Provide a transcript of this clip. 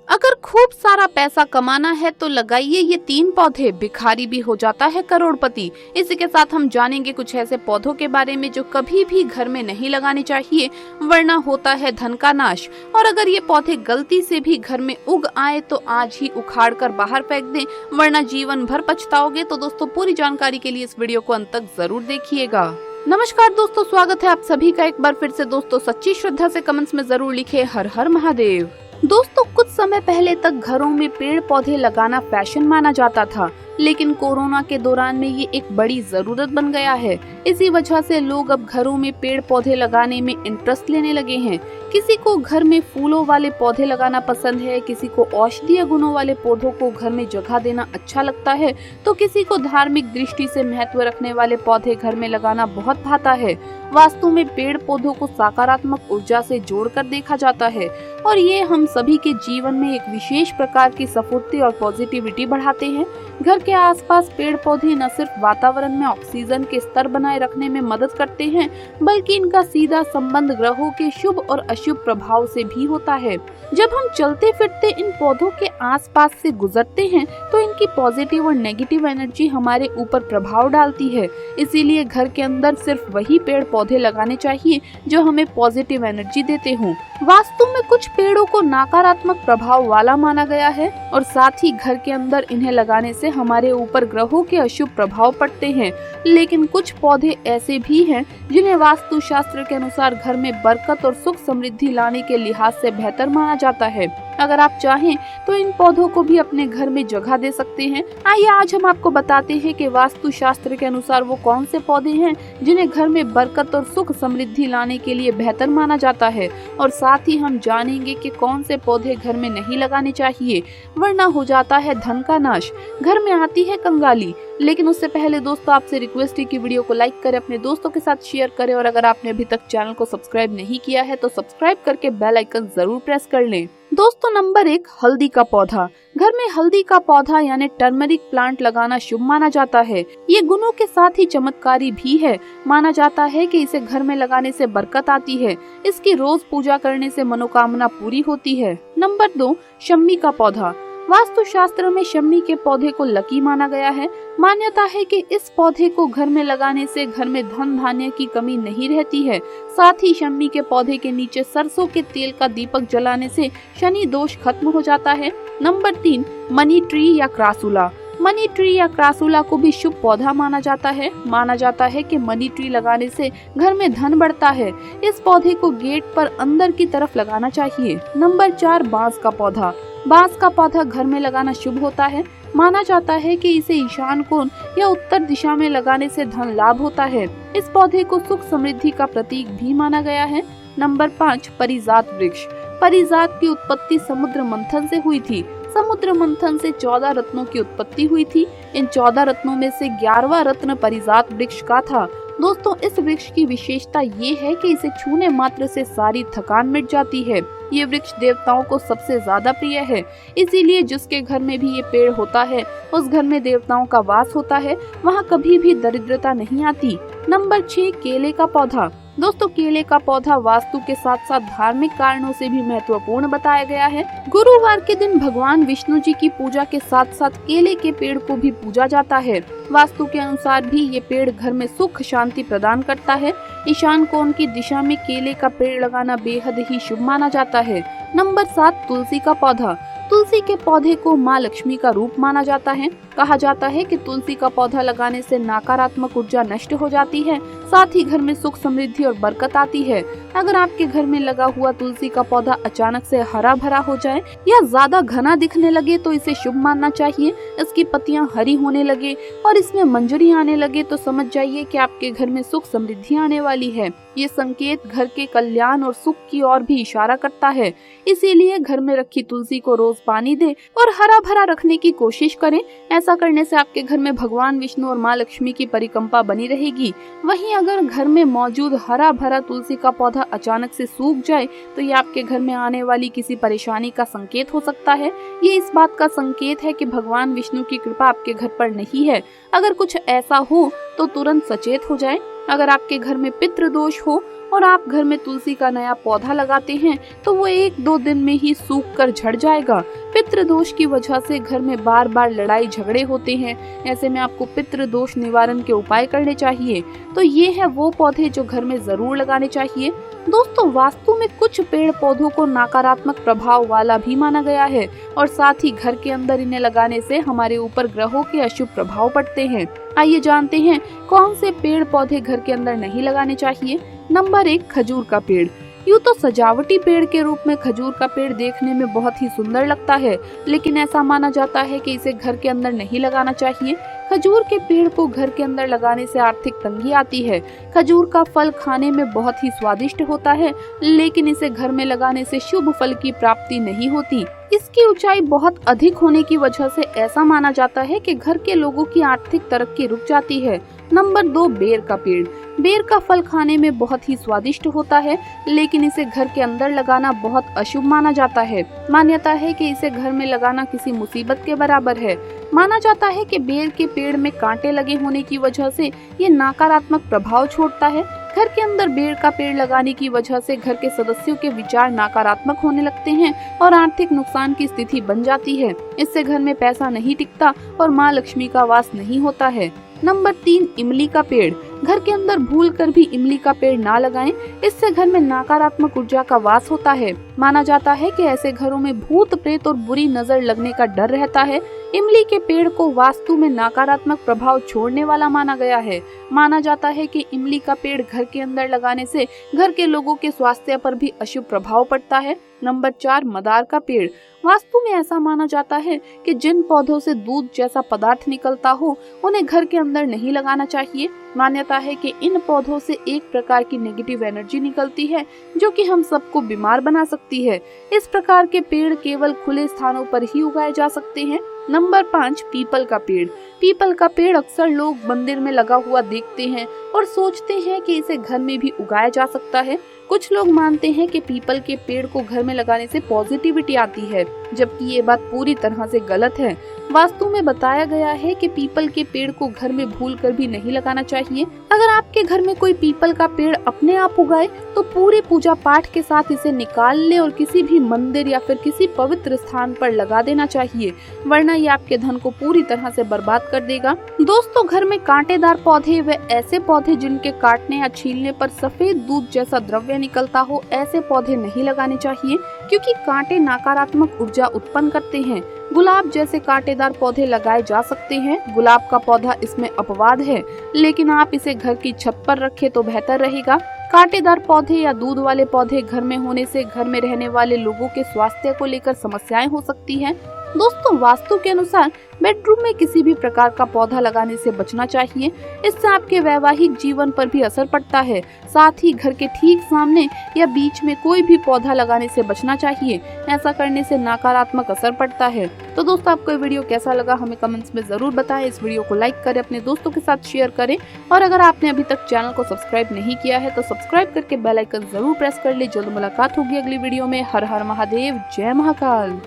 अगर खूब सारा पैसा कमाना है तो लगाइए ये 3 पौधे, भिखारी भी हो जाता है करोड़पति। इसी के साथ हम जानेंगे कुछ ऐसे पौधों के बारे में जो कभी भी घर में नहीं लगाने चाहिए, वरना होता है धन का नाश। और अगर ये पौधे गलती से भी घर में उग आए तो आज ही उखाड़ कर बाहर फेंक दें, वरना जीवन भर पछताओगे। तो दोस्तों, पूरी जानकारी के लिए इस वीडियो को अंत तक जरूर देखिएगा। नमस्कार दोस्तों, स्वागत है आप सभी का एक बार फिर से। दोस्तों, सच्ची श्रद्धा से कमेंट्स में जरूर लिखे हर हर महादेव। दोस्तों, कुछ समय पहले तक घरों में पेड़ पौधे लगाना फैशन माना जाता था, लेकिन कोरोना के दौरान में ये एक बड़ी जरूरत बन गया है। इसी वजह से लोग अब घरों में पेड़ पौधे लगाने में इंटरेस्ट लेने लगे हैं। किसी को घर में फूलों वाले पौधे लगाना पसंद है, किसी को औषधीय गुणों वाले पौधों को घर में जगह देना अच्छा लगता है, तो किसी को धार्मिक दृष्टि से महत्व रखने वाले पौधे घर में लगाना बहुत भाता है। वास्तु में पेड़ पौधों को सकारात्मक ऊर्जा से जोड़कर देखा जाता है और ये हम सभी के जीवन में एक विशेष प्रकार की स्फूर्ति और पॉजिटिविटी बढ़ाते हैं। घर के आसपास पेड़ पौधे न सिर्फ वातावरण में ऑक्सीजन के स्तर बनाए रखने में मदद करते हैं, बल्कि इनका सीधा संबंध ग्रहों के शुभ और अशुभ प्रभाव से भी होता है। जब हम चलते फिरते इन पौधों के आसपास से गुजरते हैं तो इनकी पॉजिटिव और नेगेटिव एनर्जी हमारे ऊपर प्रभाव डालती है। इसीलिए घर के अंदर सिर्फ वही पेड़ पौधे लगाने चाहिए जो हमें पॉजिटिव एनर्जी देते हों। वास्तु में कुछ पेड़ों को नकारात्मक प्रभाव वाला माना गया है और साथ ही घर के अंदर इन्हें लगाने से हमारे ऊपर ग्रहों के अशुभ प्रभाव पड़ते हैं। लेकिन कुछ पौधे ऐसे भी हैं जिन्हें वास्तु शास्त्र के अनुसार घर में बरकत और सुख समृद्धि लाने के लिहाज से बेहतर माना जाता है। अगर आप चाहें तो इन पौधों को भी अपने घर में जगह दे सकते हैं। आइए आज हम आपको बताते हैं कि वास्तु शास्त्र के अनुसार वो कौन से पौधे हैं जिन्हें घर में बरकत और सुख समृद्धि लाने के लिए बेहतर माना जाता है, और साथ ही हम जानेंगे कि कौन से पौधे घर में नहीं लगाने चाहिए, वरना हो जाता है धन का नाश, घर में आती है कंगाली। लेकिन उससे पहले दोस्तों, आपसे रिक्वेस्ट है कि वीडियो को लाइक करें, अपने दोस्तों के साथ शेयर करें, और अगर आपने अभी तक चैनल को सब्सक्राइब नहीं किया है तो सब्सक्राइब करके बेल आइकन जरूर प्रेस कर लें। दोस्तों, नंबर 1, हल्दी का पौधा। घर में हल्दी का पौधा यानी टर्मरिक प्लांट लगाना शुभ माना जाता है। ये गुणों के साथ ही चमत्कारी भी है। माना जाता है कि इसे घर में लगाने से बरकत आती है। इसकी रोज पूजा करने से मनोकामना पूरी होती है। नंबर 2, शम्मी का पौधा। वास्तु शास्त्र में शम्मी के पौधे को लकी माना गया है। मान्यता है कि इस पौधे को घर में लगाने से घर में धन धान्य की कमी नहीं रहती है। साथ ही शम्मी के पौधे के नीचे सरसों के तेल का दीपक जलाने से शनि दोष खत्म हो जाता है। नंबर 3, मनी ट्री या क्रासुला। मनी ट्री या क्रासुला को भी शुभ पौधा माना जाता है। माना जाता है कि मनी ट्री लगाने से घर में धन बढ़ता है। इस पौधे को गेट पर अंदर की तरफ लगाना चाहिए। नंबर 4, बांस का पौधा। बांस का पौधा घर में लगाना शुभ होता है। माना जाता है कि इसे ईशान कोण या उत्तर दिशा में लगाने से धन लाभ होता है। इस पौधे को सुख समृद्धि का प्रतीक भी माना गया है। नंबर 5, परिजात वृक्ष। परिजात की उत्पत्ति समुद्र मंथन से हुई थी। समुद्र मंथन से 14 रत्नों की उत्पत्ति हुई थी। इन 14 रत्नों में से 11वां रत्न परिजात वृक्ष का था। दोस्तों, इस वृक्ष की विशेषता ये है कि इसे छूने मात्र से सारी थकान मिट जाती है। ये वृक्ष देवताओं को सबसे ज्यादा प्रिय है। इसीलिए जिसके घर में भी ये पेड़ होता है उस घर में देवताओं का वास होता है, वहाँ कभी भी दरिद्रता नहीं आती। नंबर 6, केले का पौधा। दोस्तों, केले का पौधा वास्तु के साथ साथ धार्मिक कारणों से भी महत्वपूर्ण बताया गया है। गुरुवार के दिन भगवान विष्णु जी की पूजा के साथ साथ केले के पेड़ को भी पूजा जाता है। वास्तु के अनुसार भी ये पेड़ घर में सुख शांति प्रदान करता है। ईशान कोण की दिशा में केले का पेड़ लगाना बेहद ही शुभ माना जाता है। नंबर 7, तुलसी का पौधा। तुलसी के पौधे को माँ लक्ष्मी का रूप माना जाता है। कहा जाता है कि तुलसी का पौधा लगाने से नकारात्मक ऊर्जा नष्ट हो जाती है, साथ ही घर में सुख समृद्धि और बरकत आती है। अगर आपके घर में लगा हुआ तुलसी का पौधा अचानक से हरा भरा हो जाए या ज्यादा घना दिखने लगे तो इसे शुभ मानना चाहिए। इसकी पत्तियां हरी होने लगे और इसमें मंजरी आने लगे तो समझ जाइए कि आपके घर में सुख समृद्धि आने वाली है। ये संकेत घर के कल्याण और सुख की ओर भी इशारा करता है। इसीलिए घर में रखी तुलसी को रोज पानी दे और हरा भरा रखने की कोशिश करें। ऐसा करने से आपके घर में भगवान विष्णु और माँ लक्ष्मी की परिकंपा बनी रहेगी। वहीं अगर घर में मौजूद हरा भरा तुलसी का पौधा अचानक से सूख जाए तो ये आपके घर में आने वाली किसी परेशानी का संकेत हो सकता है। ये इस बात का संकेत है कि भगवान विष्णु की कृपा आपके घर पर नहीं है। अगर कुछ ऐसा हो तो तुरंत सचेत हो जाए। अगर आपके घर में पितृ दोष हो और आप घर में तुलसी का नया पौधा लगाते हैं तो वो 1-2 दिन में ही सूख कर झड़ जाएगा। पितृदोष की वजह से घर में बार बार लड़ाई झगड़े होते हैं, ऐसे में आपको पितृदोष निवारण के उपाय करने चाहिए। तो ये है वो पौधे जो घर में जरूर लगाने चाहिए। दोस्तों, वास्तु में कुछ पेड़ पौधों को नकारात्मक प्रभाव वाला भी माना गया है और साथ ही घर के अंदर इन्हें लगाने से हमारे ऊपर ग्रहों के अशुभ प्रभाव पड़ते हैं। आइए जानते हैं कौन से पेड़ पौधे घर के अंदर नहीं लगाने चाहिए। नंबर 1, खजूर का पेड़। यूँ तो सजावटी पेड़ के रूप में खजूर का पेड़ देखने में बहुत ही सुंदर लगता है, लेकिन ऐसा माना जाता है कि इसे घर के अंदर नहीं लगाना चाहिए। खजूर के पेड़ को घर के अंदर लगाने से आर्थिक तंगी आती है। खजूर का फल खाने में बहुत ही स्वादिष्ट होता है, लेकिन इसे घर में लगाने से शुभ फल की प्राप्ति नहीं होती। इसकी ऊंचाई बहुत अधिक होने की वजह से ऐसा माना जाता है कि घर के लोगों की आर्थिक तरक्की रुक जाती है। नंबर 2, बेर का पेड़। बेर का फल खाने में बहुत ही स्वादिष्ट होता है, लेकिन इसे घर के अंदर लगाना बहुत अशुभ माना जाता है। मान्यता है कि इसे घर में लगाना किसी मुसीबत के बराबर है। माना जाता है कि बेर के पेड़ में कांटे लगे होने की वजह से ये नकारात्मक प्रभाव छोड़ता है। घर के अंदर बेर का पेड़ लगाने की वजह से घर के सदस्यों के विचार नकारात्मक होने लगते हैं और आर्थिक नुकसान की स्थिति बन जाती है। इससे घर में पैसा नहीं टिकता और माँ लक्ष्मी का वास नहीं होता है। नंबर 3, इमली का पेड़। घर के अंदर भूलकर भी इमली का पेड़ ना लगाएं, इससे घर में नकारात्मक ऊर्जा का वास होता है। माना जाता है कि ऐसे घरों में भूत प्रेत और बुरी नजर लगने का डर रहता है। इमली के पेड़ को वास्तु में नकारात्मक प्रभाव छोड़ने वाला माना गया है। माना जाता है कि इमली का पेड़ घर के अंदर लगाने से घर के लोगों के स्वास्थ्य पर भी अशुभ प्रभाव पड़ता है। नंबर 4, मदार का पेड़। वास्तु में ऐसा माना जाता है कि जिन पौधों से दूध जैसा पदार्थ निकलता हो उन्हें घर के अंदर नहीं लगाना चाहिए। मान्यता है कि इन पौधों से एक प्रकार की नेगेटिव एनर्जी निकलती है जो कि हम सबको बीमार बना सकती है। इस प्रकार के पेड़ केवल खुले स्थानों पर ही उगाए जा सकते हैं। नंबर 5, पीपल का पेड़। पीपल का पेड़ अक्सर लोग मंदिर में लगा हुआ देखते हैं और सोचते हैं कि इसे घर में भी उगाया जा सकता है। कुछ लोग मानते हैं कि पीपल के पेड़ को घर में लगाने से पॉजिटिविटी आती है, जबकि ये बात पूरी तरह से गलत है। वास्तु में बताया गया है कि पीपल के पेड़ को घर में भूलकर भी नहीं लगाना चाहिए। अगर आपके घर में कोई पीपल का पेड़ अपने आप उगाए तो पूरे पूजा पाठ के साथ इसे निकाल ले और किसी भी मंदिर या फिर किसी पवित्र स्थान पर लगा देना चाहिए, वरना ये आपके धन को पूरी तरह से बर्बाद कर देगा। दोस्तों, घर में कांटेदार पौधे व ऐसे पौधे जिनके काटने या छीलने पर सफेद दूध जैसा द्रव्य निकलता हो, ऐसे पौधे नहीं लगाने चाहिए, क्योंकि कांटे नकारात्मक ऊर्जा उत्पन्न करते हैं। गुलाब जैसे कांटेदार पौधे लगाए जा सकते हैं। गुलाब का पौधा इसमें अपवाद है, लेकिन आप इसे घर की छत पर रखें तो बेहतर रहेगा। कांटेदार पौधे या दूध वाले पौधे घर में होने से घर में रहने वाले लोगों के स्वास्थ्य को लेकर समस्याएं हो सकती हैं। दोस्तों, वास्तु के अनुसार बेडरूम में किसी भी प्रकार का पौधा लगाने से बचना चाहिए। इससे आपके वैवाहिक जीवन पर भी असर पड़ता है। साथ ही घर के ठीक सामने या बीच में कोई भी पौधा लगाने से बचना चाहिए। ऐसा करने से नकारात्मक असर पड़ता है। तो दोस्तों, आपको ये वीडियो कैसा लगा हमें कमेंट्स में जरूर बताएं। इस वीडियो को लाइक करें, अपने दोस्तों के साथ शेयर करें और अगर आपने अभी तक चैनल को सब्सक्राइब नहीं किया है तो सब्सक्राइब करके बेल आइकन जरूर प्रेस कर ले। जल्द मुलाकात होगी अगली वीडियो में। हर हर महादेव, जय महाकाल।